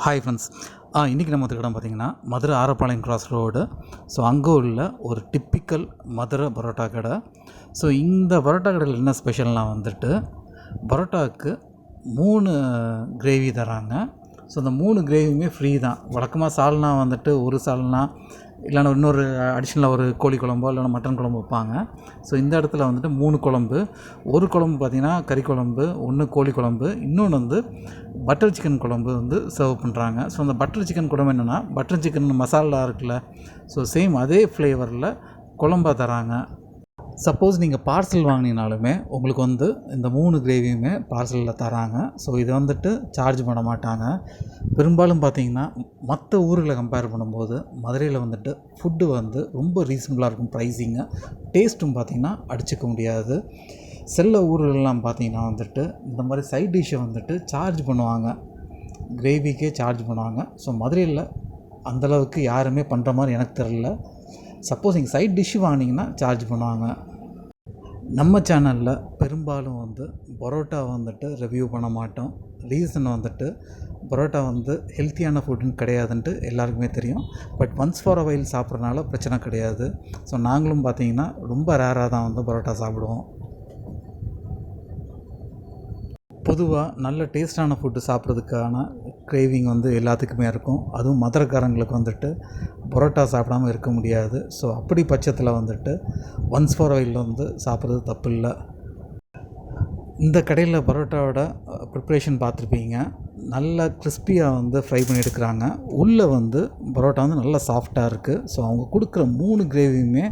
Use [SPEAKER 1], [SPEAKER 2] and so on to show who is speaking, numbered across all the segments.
[SPEAKER 1] Hi friends, இன்றைக்கி நம்ம இடம் பார்த்திங்கன்னா Madurai Arappalayam cross road. So அங்கே உள்ள ஒரு டிப்பிக்கல் மதுரை பரோட்டா கடை. ஸோ இந்த பரோட்டா கடையில் என்ன ஸ்பெஷல்னால் வந்துட்டு பரோட்டாவுக்கு 3 கிரேவி தராங்க. ஸோ இந்த 3 கிரேவியுமே ஃப்ரீ தான். வழக்கமாக சால்னா வந்துட்டு ஒரு சால்னா இல்லைன்னா இன்னொரு அடிஷ்னலாக ஒரு கோழி குழம்போ இல்லைனா மட்டன் குழம்பு வைப்பாங்க. ஸோ இந்த இடத்துல வந்துட்டு 3 குழம்பு. ஒரு குழம்பு பார்த்திங்கன்னா கறி குழம்பு, ஒன்று கோழி குழம்பு, இன்னொன்று வந்து பட்டர் சிக்கன் குழம்பு வந்து சர்வ் பண்ணுறாங்க. ஸோ அந்த பட்டர் சிக்கன் குழம்பு என்னென்னா பட்டர் சிக்கன் மசாலா இருக்குல்ல, ஸோ சேம் அதே ஃப்ளேவரில் குழம்பா தராங்க. சப்போஸ் நீங்கள் பார்சல் வாங்கினீங்கனாலுமே உங்களுக்கு வந்து இந்த 3 கிரேவியுமே பார்சலில் தராங்க. ஸோ இதை வந்துட்டு சார்ஜ் பண்ண மாட்டாங்க. பெரும்பாலும் பார்த்திங்கன்னா மற்ற ஊர்களை கம்பேர் பண்ணும்போது மதுரையில் வந்துட்டு ஃபுட்டு வந்து ரொம்ப ரீசனபிளாக இருக்கும். ப்ரைஸிங்கு டேஸ்ட்டும் பார்த்திங்கன்னா அடிச்சுக்க முடியாது. சில ஊர்களெலாம் பார்த்திங்கன்னா வந்துட்டு இந்த மாதிரி சைட் டிஷ்ஷை வந்துட்டு சார்ஜ் பண்ணுவாங்க, கிரேவிக்கே சார்ஜ் பண்ணுவாங்க. ஸோ மதுரையில் அந்தளவுக்கு யாருமே பண்ணுற மாதிரி எனக்கு தெரியல. சப்போஸ் நீங்கள் சைட் டிஷ்ஷு வாங்கினீங்கன்னா சார்ஜ் பண்ணுவாங்க. நம்ம சேனலில் பெரும்பாலும் வந்து பரோட்டா வந்துட்டு ரிவ்யூ பண்ண மாட்டோம். ரீசன் வந்துட்டு பரோட்டா வந்து ஹெல்த்தியான ஃபுட்டுன்னு கிடையாதுன்ட்டு எல்லாருக்குமே தெரியும். But once for a while சாப்பிட்றதுனால பிரச்சனை கிடையாது. ஸோ நாங்களும் பார்த்திங்கன்னா ரொம்ப ரேராக தான் வந்து பரோட்டா சாப்பிடுவோம். பொதுவாக நல்ல டேஸ்டான ஃபுட்டு சாப்பிட்றதுக்கான கிரேவிங் வந்து எல்லாத்துக்குமே இருக்கும். அதுவும் மதுரைக்காரங்களுக்கு வந்துட்டு பரோட்டா சாப்பிடாமல் இருக்க முடியாது. ஸோ அப்படி பட்சத்தில் வந்துட்டு ஒன்ஸ் ஃபார் வைல் வந்து சாப்பிட்றது தப்பு இல்லை. இந்த கடையில் பரோட்டாவோட ப்ரிப்ரேஷன் பார்த்துருப்பீங்க. நல்லா கிறிஸ்பியாக வந்து ஃப்ரை பண்ணி எடுக்கிறாங்க. உள்ளே வந்து பரோட்டா வந்து நல்லா சாஃப்டாக இருக்குது. ஸோ அவங்க கொடுக்குற 3 கிரேவியுமே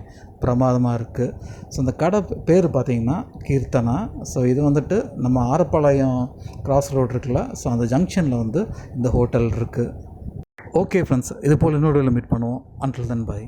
[SPEAKER 1] பிரமாதமாக இருக்குது. ஸோ இந்த கடை பேர் பார்த்திங்கன்னா கீர்த்தனா. ஸோ இது வந்துட்டு நம்ம ஆரப்பாளையம் கிராஸ் ரோடு இருக்குல்ல, ஸோ அந்த ஜங்ஷனில் வந்து இந்த ஹோட்டல் இருக்குது. ஓகே ஃப்ரெண்ட்ஸ், இது போல் இன்னொரு மீட் பண்ணுவோம். Until then by.